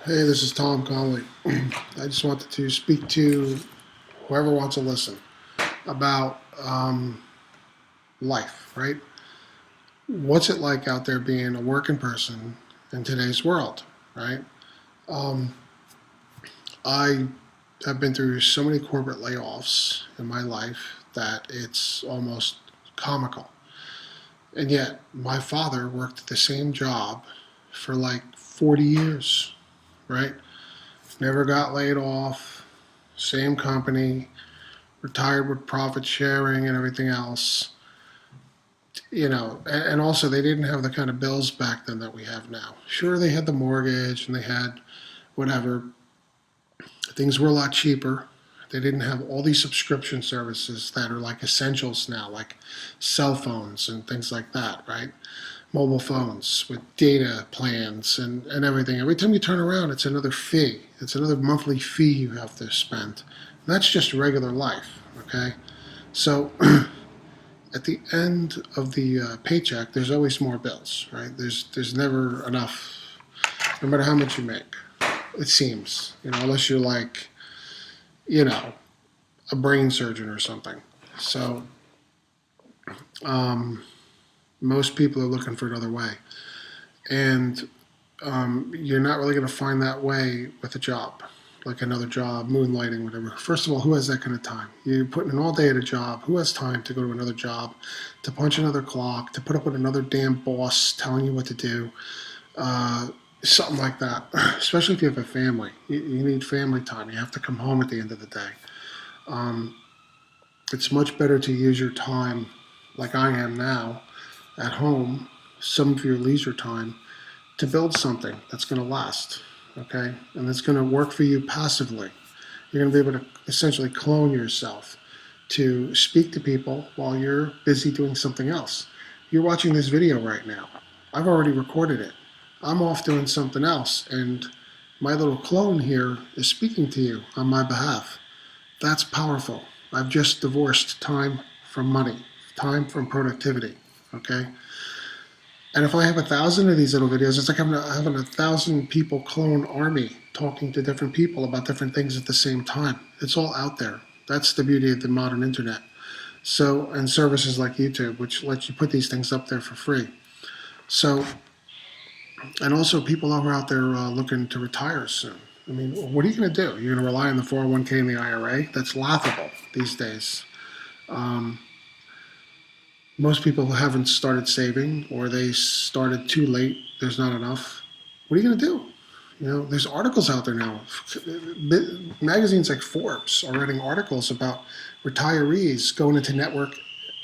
Hey, this is Tom Conley. I just wanted to speak to whoever wants to listen about life, right? What's it like out there being a working person in today's world, right? Um, I have been through so many corporate layoffs in my life that it's almost comical. And yet, my father worked the same job for like 40 years, right? Never got laid off, same company, retired with profit sharing and everything else. And also they didn't have the kind of bills back then that we have now. Sure, they had the mortgage and they had whatever. Things were a lot cheaper. They didn't have all these subscription services that are like essentials now, like cell phones and things like that, right? Mobile phones with data plans and everything. Every time you turn around, it's another fee. It's another monthly fee you have to spend. And that's just regular life, okay? So at the end of the paycheck, there's always more bills, right? There's never enough, no matter how much you make. It seems, unless you're like, you know, a brain surgeon or something. So um, most people are looking for another way, and you're not really going to find that way with a job, like another job, moonlighting, whatever. First of all, who has that kind of time? You're putting in all day at a job. Who has time to go to another job, to punch another clock, to put up with another damn boss telling you what to do? Uh, Something like that. Especially if you have a family, you need family time. You have to come home at the end of the day. Um, it's much better to use your time, like I am now, at home, some of your leisure time, to build something that's going to last, okay? And that's going to work for you passively. You're going to be able to essentially clone yourself to speak to people while you're busy doing something else. You're watching this video right now. I've already recorded it. I'm off doing something else, and my little clone here is speaking to you on my behalf. That's powerful. I've just divorced time from money, time from productivity, okay? And if I have 1,000 of these little videos, it's like having 1,000 people clone army talking to different people about different things at the same time. It's all out there. That's the beauty of the modern internet. So, and services like YouTube, which lets you put these things up there for free. So, and also people are out there looking to retire soon. I mean, what are you going to do? You're going to rely on the 401k and the IRA? That's laughable these days. Um, Most people haven't started saving, or they started too late. There's not enough. What are you going to do? There's articles out there now. Magazines like Forbes are writing articles about retirees going into network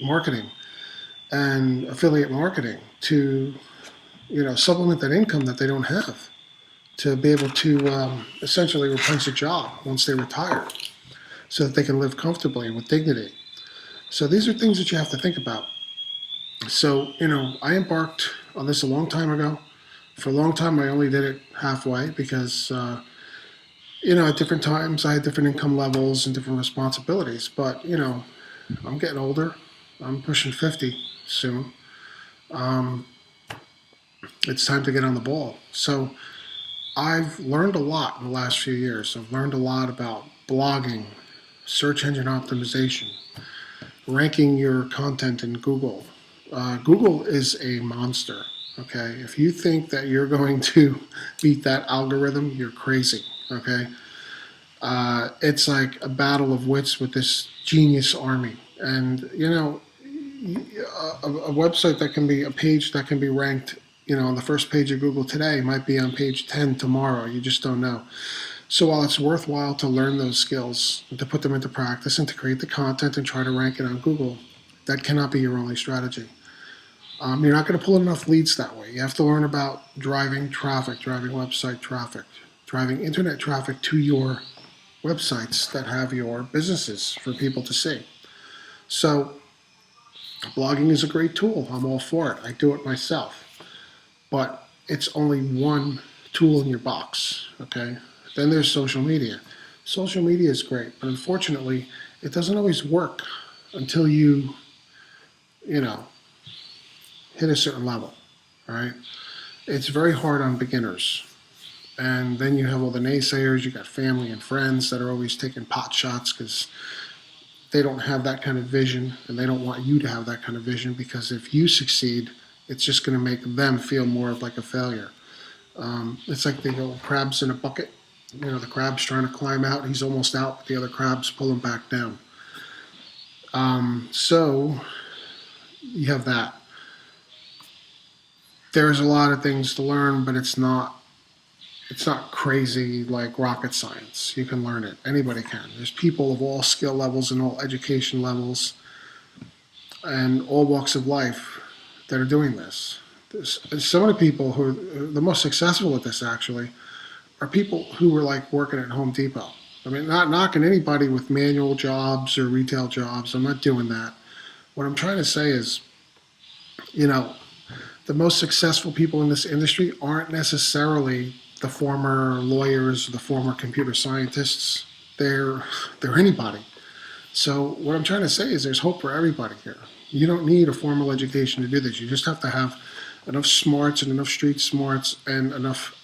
marketing and affiliate marketing to, supplement that income that they don't have, to be able to essentially replace a job once they retire, so that they can live comfortably and with dignity. So these are things that you have to think about. So, I embarked on this a long time ago. For a long time, I only did it halfway because, at different times I had different income levels and different responsibilities. But, I'm getting older. I'm pushing 50 soon. Um, it's time to get on the ball. So, I've learned a lot in the last few years. I've learned a lot about blogging, search engine optimization, ranking your content in Google. Google is a monster. Okay, if you think that you're going to beat that algorithm, you're crazy. Okay, it's like a battle of wits with this genius army, and a website that can be a page that can be ranked, on the first page of Google today might be on page 10 tomorrow. You just don't know. So while it's worthwhile to learn those skills and to put them into practice and to create the content and try to rank it on Google, that cannot be your only strategy. You're not going to pull enough leads that way. You have to learn about driving traffic, driving website traffic, driving internet traffic to your websites that have your businesses for people to see. So blogging is a great tool. I'm all for it. I do it myself. But it's only one tool in your box, okay? Then there's social media. Social media is great, but unfortunately, it doesn't always work until you know, hit a certain level, all right? It's very hard on beginners. And then you have all the naysayers. You got family and friends that are always taking pot shots because they don't have that kind of vision, and they don't want you to have that kind of vision, because if you succeed, it's just going to make them feel more of like a failure. It's like the old crabs in a bucket. You know, the crab's trying to climb out. He's almost out, but the other crabs pull him back down. So you have that. There's a lot of things to learn, but it's not crazy like rocket science. You can learn it. Anybody can. There's people of all skill levels and all education levels and all walks of life that are doing this. Some of the people who are the most successful at this actually are people who were like working at Home Depot. I mean, not knocking anybody with manual jobs or retail jobs. I'm not doing that. What I'm trying to say is, you know, the most successful people in this industry aren't necessarily the former lawyers or the former computer scientists. They're anybody. So what I'm trying to say is there's hope for everybody here. You don't need a formal education to do this. You just have to have enough smarts and enough street smarts and enough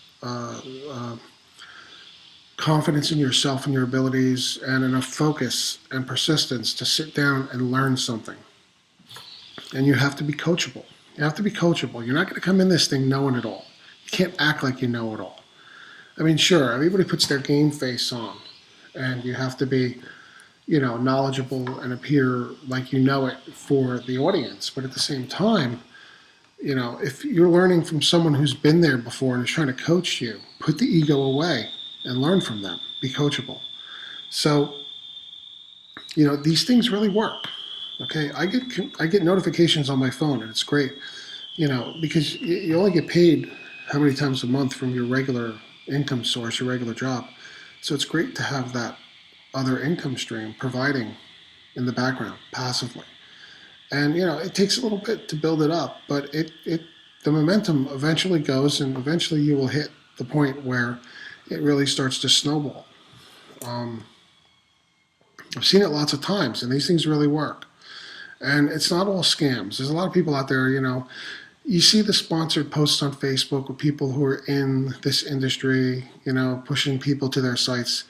confidence in yourself and your abilities and enough focus and persistence to sit down and learn something. And you have to be coachable. You have to be coachable. You're not going to come in this thing knowing it all. You can't act like you know it all. I mean, sure, everybody puts their game face on, and you have to be, knowledgeable and appear like you know it for the audience. But at the same time, if you're learning from someone who's been there before and is trying to coach you, put the ego away and learn from them. Be coachable. So, these things really work. Okay, I get notifications on my phone, and it's great. Because you only get paid how many times a month from your regular income source, your regular job. So it's great to have that other income stream providing in the background passively. And it takes a little bit to build it up, but the momentum eventually goes, and eventually you will hit the point where it really starts to snowball. I've seen it lots of times, and these things really work. And it's not all scams. There's a lot of people out there, you see the sponsored posts on Facebook with people who are in this industry, pushing people to their sites.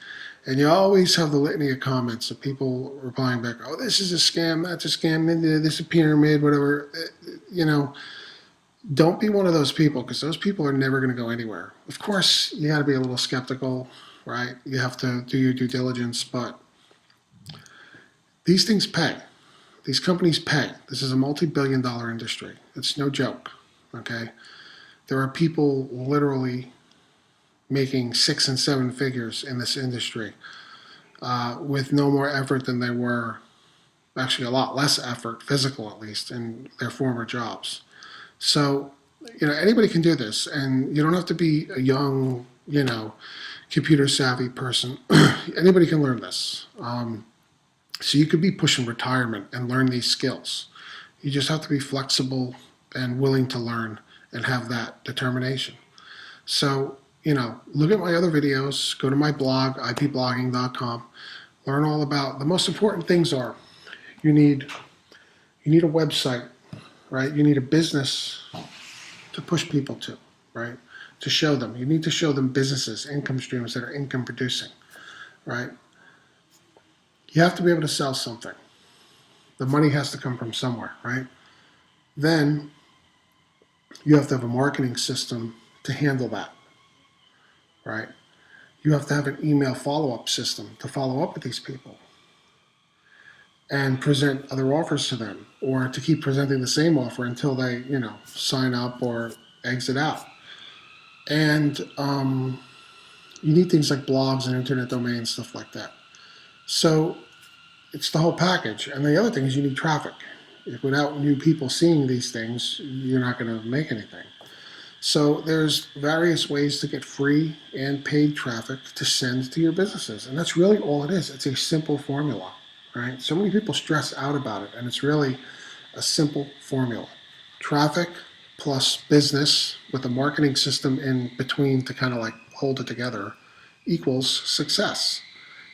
And you always have the litany of comments of people replying back, oh, this is a scam, that's a scam, this is a pyramid, whatever. Don't be one of those people, because those people are never going to go anywhere. Of course, you got to be a little skeptical, right? You have to do your due diligence, but these things pay. These companies pay. This is a multi-billion-dollar industry. It's no joke, okay? There are people literally making 6 and 7 figures in this industry with no more effort than they were, actually a lot less effort, physical at least, in their former jobs. So, anybody can do this, and you don't have to be a young, computer savvy person. Anybody can learn this. So you could be pushing retirement and learn these skills. You just have to be flexible and willing to learn and have that determination. So, look at my other videos, go to my blog, ipblogging.com, learn all about, the most important things are, you need a website, right? You need a business to push people to, right? To show them. You need to show them businesses, income streams that are income producing, right? You have to be able to sell something. The money has to come from somewhere, right? Then you have to have a marketing system to handle that, right? You have to have an email follow-up system to follow up with these people and present other offers to them, or to keep presenting the same offer until they, sign up or exit out. And you need things like blogs and internet domains, stuff like that. So it's the whole package. And the other thing is you need traffic. Without new people seeing these things, you're not going to make anything. So there's various ways to get free and paid traffic to send to your businesses. And that's really all it is. It's a simple formula, right? So many people stress out about it, and it's really a simple formula. Traffic plus business with a marketing system in between to kind of like hold it together equals success.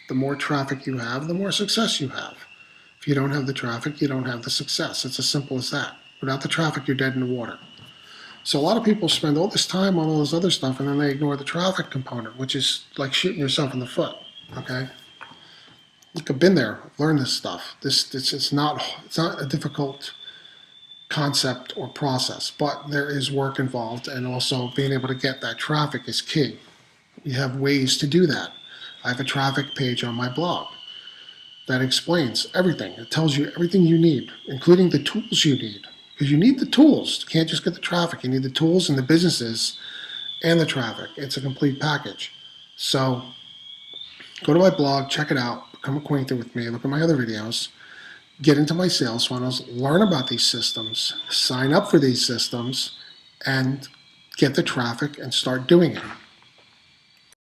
The more traffic you have, the more success you have. If you don't have the traffic, you don't have the success. It's as simple as that. Without the traffic, you're dead in the water. So a lot of people spend all this time on all this other stuff, and then they ignore the traffic component, which is like shooting yourself in the foot. Okay. Look, I've been there. I've learned this stuff. This it's not a difficult concept or process, but there is work involved, and also being able to get that traffic is key. You have ways to do that. I have a traffic page on my blog that explains everything. It tells you everything you need, including the tools you need. Because you need the tools. You can't just get the traffic. You need the tools and the businesses and the traffic. It's a complete package. So go to my blog, check it out, become acquainted with me, look at my other videos, get into my sales funnels, learn about these systems, sign up for these systems, and get the traffic and start doing it.